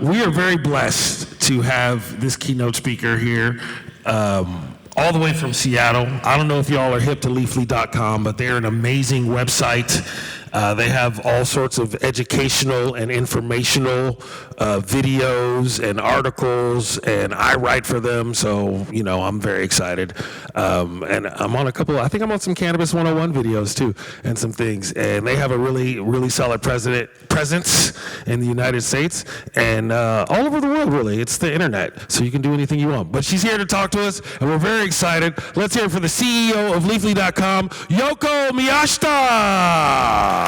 We are very blessed to have this keynote speaker here, all the way from Seattle. I don't know if y'all are hip to leafly.com, but they're an amazing website. They have all sorts of educational and informational videos and articles, and I write for them, so I'm very excited. And I'm on I think I'm on some Cannabis 101 videos too, and some things. And they have a really, really solid presence in the United States and all over the world, really. It's the internet, so you can do anything you want. But she's here to talk to us, and we're very excited. Let's hear it for the CEO of leafly.com, Yoko Miyashita.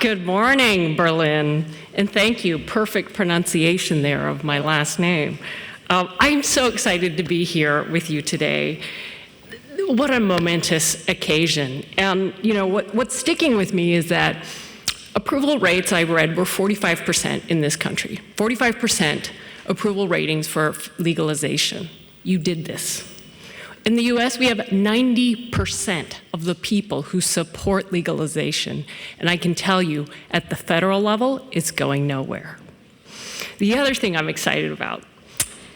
Good morning, Berlin, and thank you. Perfect pronunciation there of my last name. I'm so excited to be here with you today. What a momentous occasion. And what's sticking with me is that approval rates I read were 45% in this country. 45% approval ratings for legalization. You did this. In the US, we have 90% of the people who support legalization. And I can tell you, at the federal level, it's going nowhere. The other thing I'm excited about,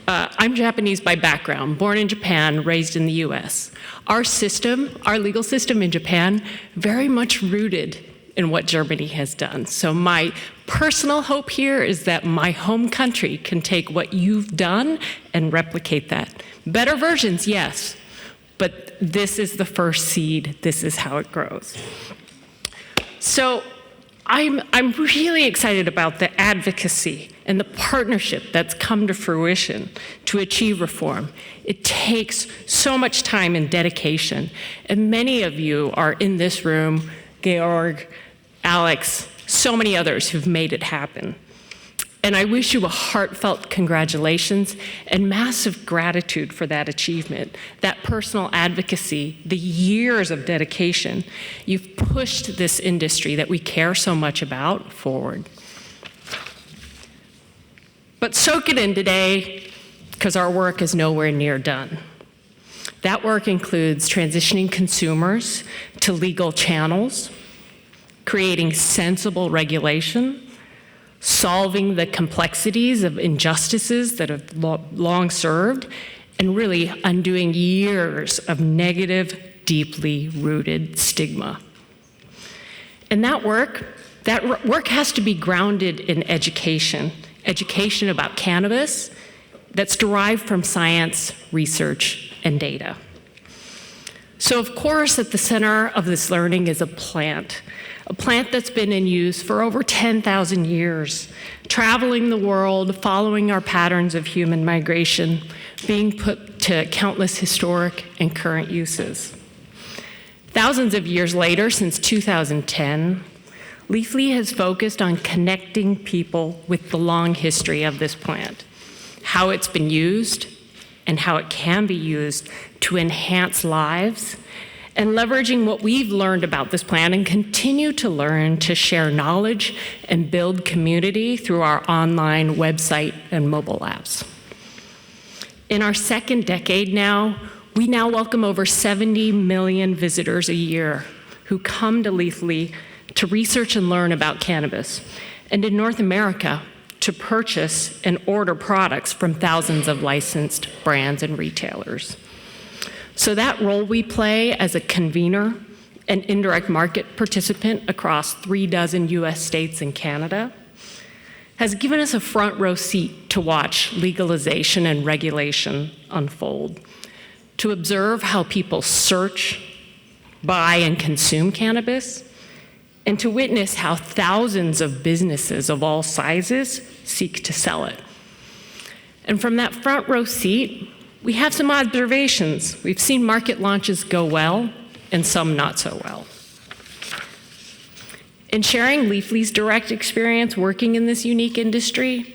I'm Japanese by background, born in Japan, raised in the US. Our legal system in Japan, very much rooted in what Germany has done. So my personal hope here is that my home country can take what you've done and replicate that. Better versions, yes, but this is the first seed. This is how it grows. So I'm really excited about the advocacy and the partnership that's come to fruition to achieve reform. It takes so much time and dedication, and many of you are in this room, Georg, Alex, so many others who've made it happen. And I wish you a heartfelt congratulations and massive gratitude for that achievement, that personal advocacy, the years of dedication. You've pushed this industry that we care so much about forward. But soak it in today, because our work is nowhere near done. That work includes transitioning consumers to legal channels, creating sensible regulation, solving the complexities of injustices that have long served, and really undoing years of negative, deeply rooted stigma. And that work has to be grounded in education about cannabis that's derived from science, research, and data. So of course, at the center of this learning is a plant that's been in use for over 10,000 years, traveling the world, following our patterns of human migration, being put to countless historic and current uses. Thousands of years later, since 2010, Leafly has focused on connecting people with the long history of this plant, how it's been used, and how it can be used to enhance lives, and leveraging what we've learned about this plant and continue to learn to share knowledge and build community through our online website and mobile apps. In our second decade now, we now welcome over 70 million visitors a year who come to Leafly to research and learn about cannabis, and in North America, to purchase and order products from thousands of licensed brands and retailers. So that role we play as a convener and indirect market participant across 36 US states and Canada has given us a front row seat to watch legalization and regulation unfold, to observe how people search, buy, and consume cannabis, and to witness how thousands of businesses of all sizes seek to sell it. And from that front row seat, we have some observations. We've seen market launches go well and some not so well. In sharing Leafly's direct experience working in this unique industry,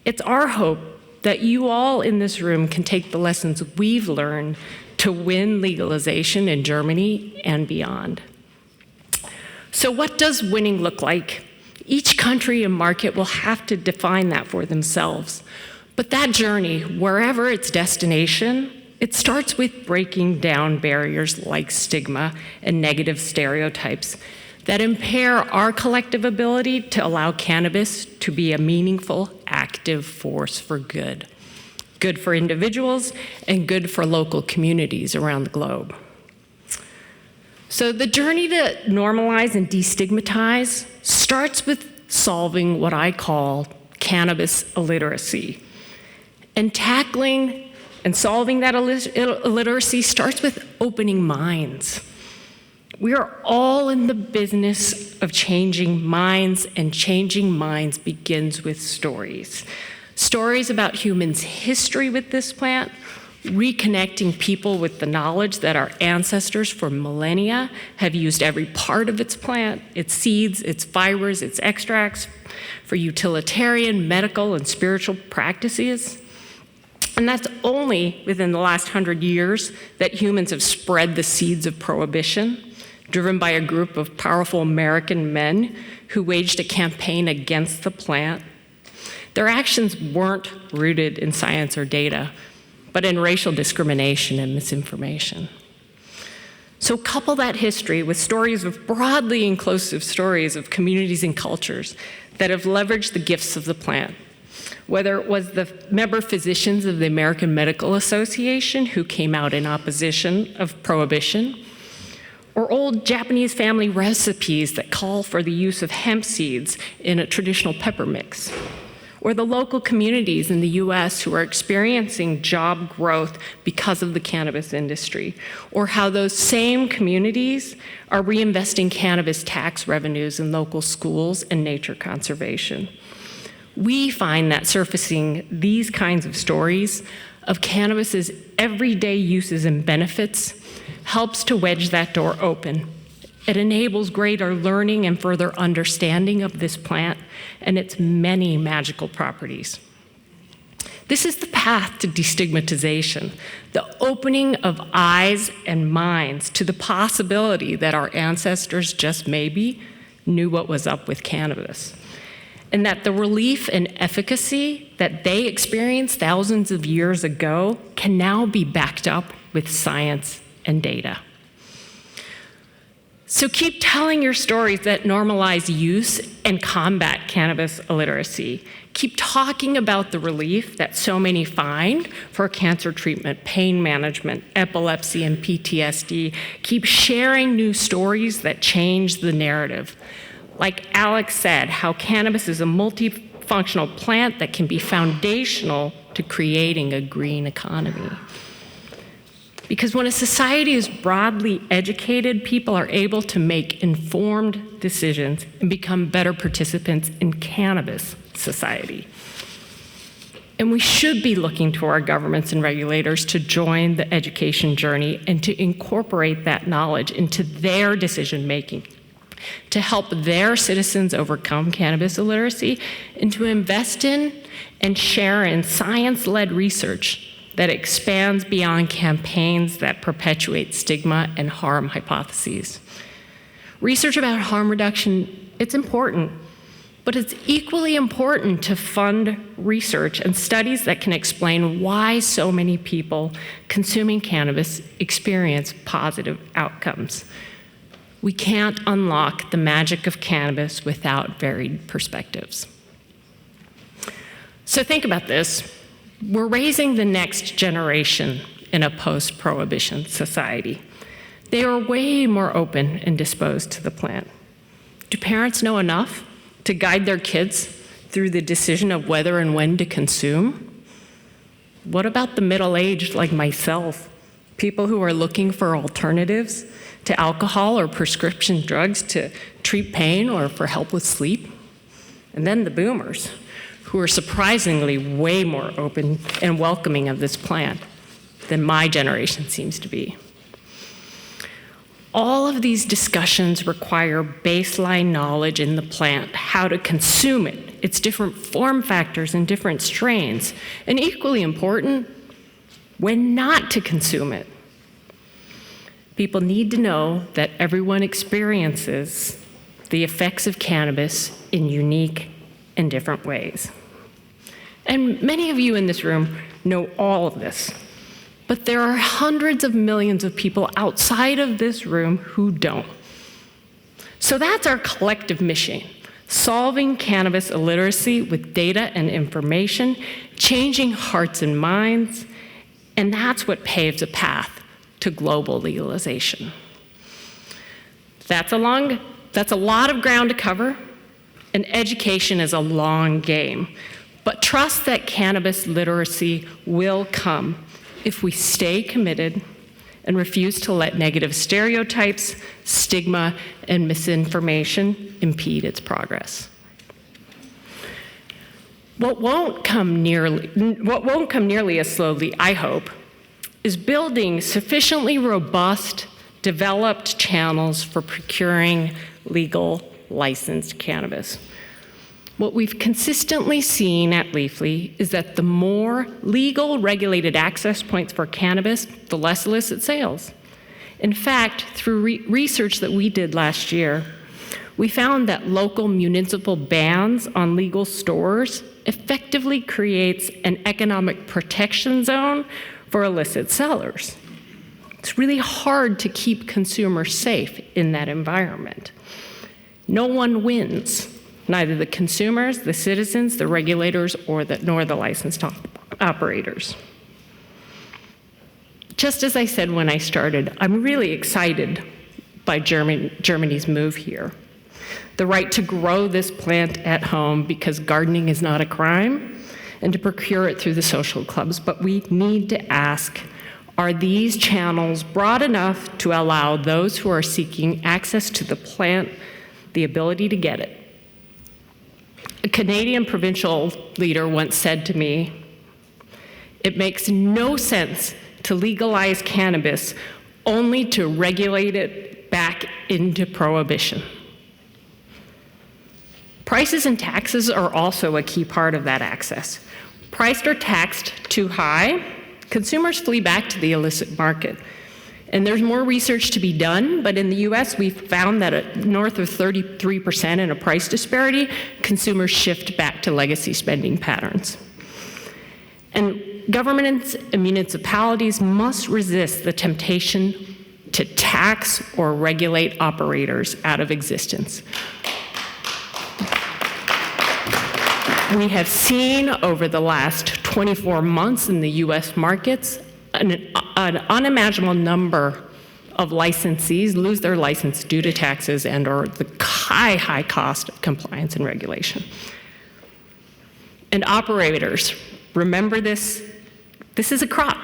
it's our hope that you all in this room can take the lessons we've learned to win legalization in Germany and beyond. So what does winning look like? Each country and market will have to define that for themselves. But that journey, wherever its destination, it starts with breaking down barriers like stigma and negative stereotypes that impair our collective ability to allow cannabis to be a meaningful, active force for good. Good for individuals and good for local communities around the globe. So the journey to normalize and destigmatize starts with solving what I call cannabis illiteracy. And tackling and solving that illiteracy starts with opening minds. We are all in the business of changing minds, and changing minds begins with stories. Stories about humans' history with this plant, reconnecting people with the knowledge that our ancestors for millennia have used every part of its plant, its seeds, its fibers, its extracts, for utilitarian, medical, and spiritual practices. And that's only within the last 100 years that humans have spread the seeds of prohibition, driven by a group of powerful American men who waged a campaign against the plant. Their actions weren't rooted in science or data, but in racial discrimination and misinformation. So couple that history with stories of broadly inclusive stories of communities and cultures that have leveraged the gifts of the plant. Whether it was the member physicians of the American Medical Association who came out in opposition of prohibition, or old Japanese family recipes that call for the use of hemp seeds in a traditional pepper mix, or the local communities in the US who are experiencing job growth because of the cannabis industry, or how those same communities are reinvesting cannabis tax revenues in local schools and nature conservation. We find that surfacing these kinds of stories of cannabis's everyday uses and benefits helps to wedge that door open. It enables greater learning and further understanding of this plant and its many magical properties. This is the path to destigmatization, the opening of eyes and minds to the possibility that our ancestors just maybe knew what was up with cannabis, and that the relief and efficacy that they experienced thousands of years ago can now be backed up with science and data. So keep telling your stories that normalize use and combat cannabis illiteracy. Keep talking about the relief that so many find for cancer treatment, pain management, epilepsy, and PTSD. Keep sharing new stories that change the narrative. Like Alex said, how cannabis is a multifunctional plant that can be foundational to creating a green economy. Because when a society is broadly educated, people are able to make informed decisions and become better participants in cannabis society. And we should be looking to our governments and regulators to join the education journey and to incorporate that knowledge into their decision-making, to help their citizens overcome cannabis illiteracy, and to invest in and share in science-led research that expands beyond campaigns that perpetuate stigma and harm hypotheses. Research about harm reduction, it's important, but it's equally important to fund research and studies that can explain why so many people consuming cannabis experience positive outcomes. We can't unlock the magic of cannabis without varied perspectives. So think about this. We're raising the next generation in a post-prohibition society. They are way more open and disposed to the plant. Do parents know enough to guide their kids through the decision of whether and when to consume? What about the middle-aged like myself, people who are looking for alternatives to alcohol or prescription drugs to treat pain or for help with sleep? And then the boomers, who are surprisingly way more open and welcoming of this plant than my generation seems to be. All of these discussions require baseline knowledge in the plant, how to consume it, its different form factors and different strains, and equally important, when not to consume it. People need to know that everyone experiences the effects of cannabis in unique and different ways. And many of you in this room know all of this, but there are hundreds of millions of people outside of this room who don't. So that's our collective mission, solving cannabis illiteracy with data and information, changing hearts and minds, and that's what paves a path to global legalization. That's a lot of ground to cover, and education is a long game. But trust that cannabis literacy will come if we stay committed and refuse to let negative stereotypes, stigma, and misinformation impede its progress. What won't come nearly as slowly, I hope, is building sufficiently robust, developed channels for procuring legal licensed cannabis. What we've consistently seen at Leafly is that the more legal regulated access points for cannabis, the less illicit sales. In fact, through research that we did last year, we found that local municipal bans on legal stores effectively creates an economic protection zone for illicit sellers. It's really hard to keep consumers safe in that environment. No one wins, neither the consumers, the citizens, the regulators, nor the licensed operators. Just as I said when I started, I'm really excited by Germany's move here. The right to grow this plant at home because gardening is not a crime, and to procure it through the social clubs. But we need to ask, are these channels broad enough to allow those who are seeking access to the plant the ability to get it? A Canadian provincial leader once said to me, "It makes no sense to legalize cannabis only to regulate it back into prohibition." Prices and taxes are also a key part of that access. Priced or taxed too high, consumers flee back to the illicit market. And there's more research to be done, but in the US, we've found that at north of 33% in a price disparity, consumers shift back to legacy spending patterns. And governments and municipalities must resist the temptation to tax or regulate operators out of existence. We have seen over the last 24 months in the US markets an unimaginable number of licensees lose their license due to taxes and or the high cost of compliance and regulation. And operators, remember this is a crop.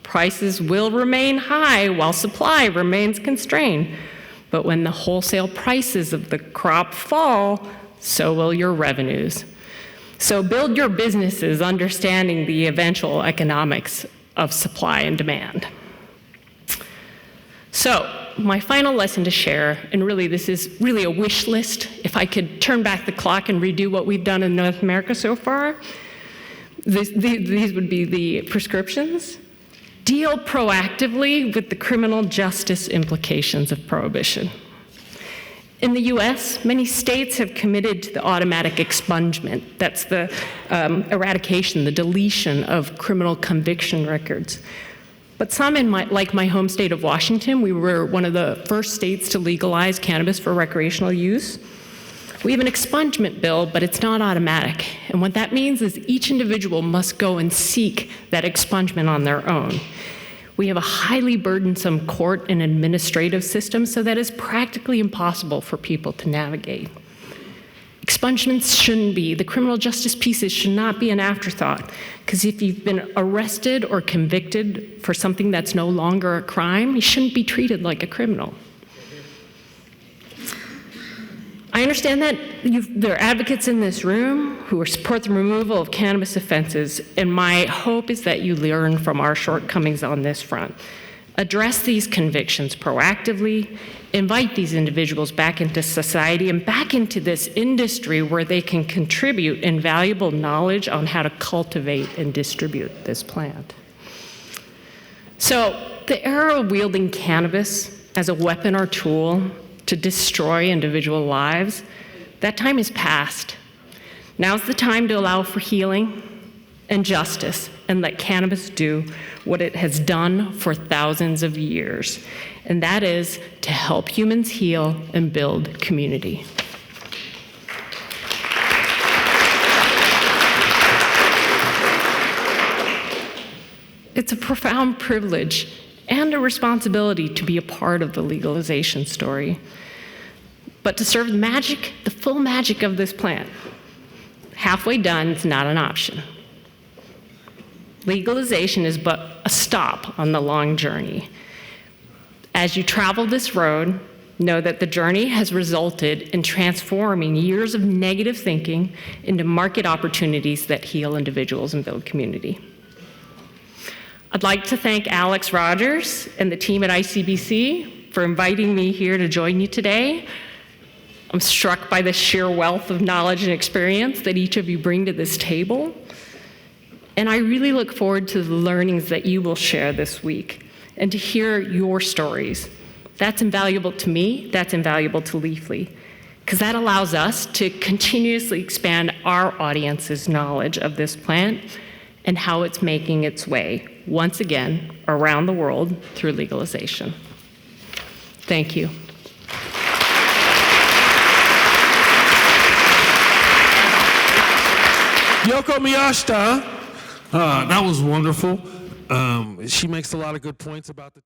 Prices will remain high while supply remains constrained. But when the wholesale prices of the crop fall, so will your revenues. So build your businesses understanding the eventual economics of supply and demand. So my final lesson to share, and really this is really a wish list. If I could turn back the clock and redo what we've done in North America so far, these would be the prescriptions. Deal proactively with the criminal justice implications of prohibition. In the US, many states have committed to the automatic expungement. That's the eradication, the deletion of criminal conviction records. But some, like my home state of Washington, we were one of the first states to legalize cannabis for recreational use. We have an expungement bill, but it's not automatic. And what that means is each individual must go and seek that expungement on their own. We have a highly burdensome court and administrative system, so that is practically impossible for people to navigate. Expungements shouldn't be, the criminal justice pieces should not be an afterthought, because if you've been arrested or convicted for something that's no longer a crime, you shouldn't be treated like a criminal. I understand that there are advocates in this room who support the removal of cannabis offenses, and my hope is that you learn from our shortcomings on this front. Address these convictions proactively, invite these individuals back into society and back into this industry where they can contribute invaluable knowledge on how to cultivate and distribute this plant. So the era of wielding cannabis as a weapon or tool to destroy individual lives, that time is past. Now's the time to allow for healing and justice and let cannabis do what it has done for thousands of years, and that is to help humans heal and build community. It's a profound privilege and a responsibility to be a part of the legalization story, but to serve the full magic of this plant, halfway done is not an option. Legalization is but a stop on the long journey. As you travel this road, know that the journey has resulted in transforming years of negative thinking into market opportunities that heal individuals and build community. I'd like to thank Alex Rogers and the team at ICBC for inviting me here to join you today. I'm struck by the sheer wealth of knowledge and experience that each of you bring to this table. And I really look forward to the learnings that you will share this week and to hear your stories. That's invaluable to me, that's invaluable to Leafly, because that allows us to continuously expand our audience's knowledge of this plant and how it's making its way, once again, around the world through legalization. Thank you. Yoko Miyashita, that was wonderful. She makes a lot of good points about the